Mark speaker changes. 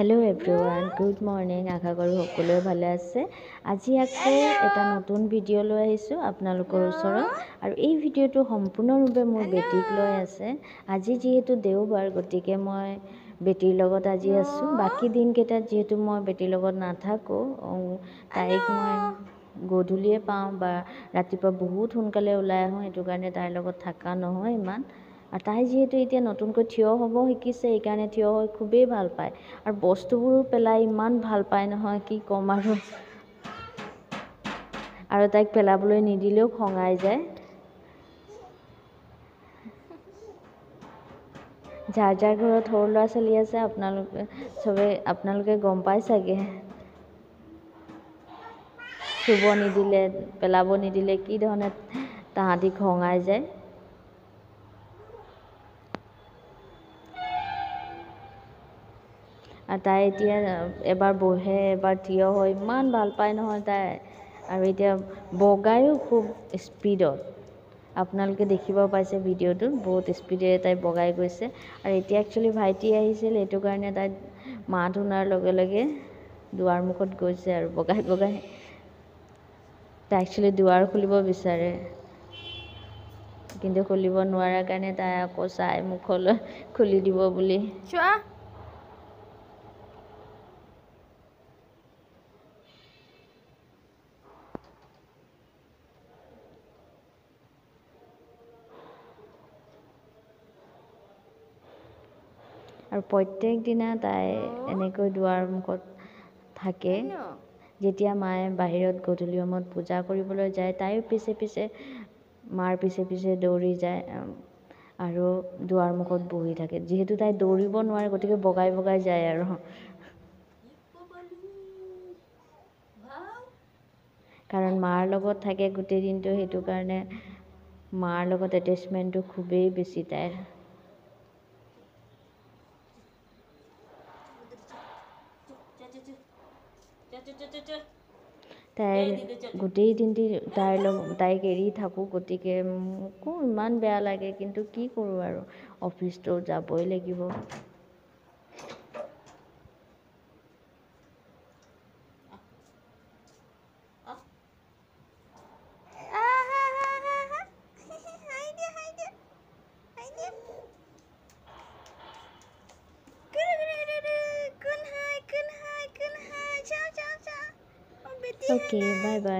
Speaker 1: Hello everyone good morning आशा करूँ সকলোৱে ভালে আছে। আজি আকৌ এটা নতুন ভিডিঅ' লৈ আহিছোঁ আপোনালোকৰ ওচৰত আৰু এই ভিডিঅ'টো সম্পূৰ্ণৰূপে মোৰ বেটিক লৈ আছে। আজি যিহেতু দেওবাৰ গতিকে মই বেটিৰ লগত আজি আছোঁ। বাকী দিনকেইটাত যিহেতু মই বেটিৰ লগত নাথাকোঁ, তাইক মই গধূলিয়ে পাওঁ বা ৰাতিপুৱা বহুত সোনকালে ওলাই আহোঁ, সেইটো কাৰণে তাইৰ লগত থকা নহয় ইমান। আৰু তাই যিহেতু এতিয়া নতুনকৈ থিয় হ'ব শিকিছে, সেইকাৰণে থিয় হৈ খুবেই ভাল পায় আৰু বস্তুবোৰো পেলাই ইমান ভাল পায় নহয়, কি ক'ম আৰু তাইক পেলাবলৈ নিদিলেও খঙাই যায়। যাৰ যাৰ ঘৰত সৰু ল'ৰা ছোৱালী আছে আপোনালোকে গম পাই চাগে, চুব নিদিলে পেলাব নিদিলে কি ধৰণে তাহাঁতি খঙাই যায়। আৰু তাই এতিয়া এবাৰ বহে এবাৰ থিয় হয়, ইমান ভাল পায় নহয় তাই। আৰু এতিয়া বগায়ো খুব স্পীডত, আপোনালোকে দেখিব পাইছে ভিডিঅ'টোত বহুত স্পীডেৰে তাই বগাই গৈছে। আৰু এতিয়া একচুৱেলি ভাইটি আহিছিল, সেইটো কাৰণে তাই মাত শুনাৰ লগে লগে দুৱাৰ মুখত গৈছে আৰু বগাই বগাই। তাই একচুৱেলি দুৱাৰ খুলিব বিচাৰে কিন্তু খুলিব নোৱাৰাৰ কাৰণে তাই আকৌ চাই মুখলৈ খুলি দিব বুলি। আৰু প্ৰত্যেক দিনা তাই এনেকৈ দুৱাৰ মুখত থাকে। যেতিয়া মায়ে বাহিৰত গধূলি সময়ত পূজা কৰিবলৈ যায়, তাইও পিছে পিছে মাৰ পিছে পিছে দৌৰি যায় আৰু দুৱাৰ মুখত বহি থাকে। যিহেতু তাই দৌৰিব নোৱাৰে গতিকে বগাই বগাই যায় আৰু কাৰণ মাৰ লগত থাকে গোটেই দিনটো, সেইটো কাৰণে মাৰ লগত এটেচমেণ্টটো খুবেই বেছি তাইৰ। গোটেই দিনটি তাইক এৰি থাকোঁ, গতিকে মোকো ইমান বেয়া লাগে, কিন্তু কি কৰোঁ আৰু অফিচটো যাবই লাগিব। Okay, bye bye.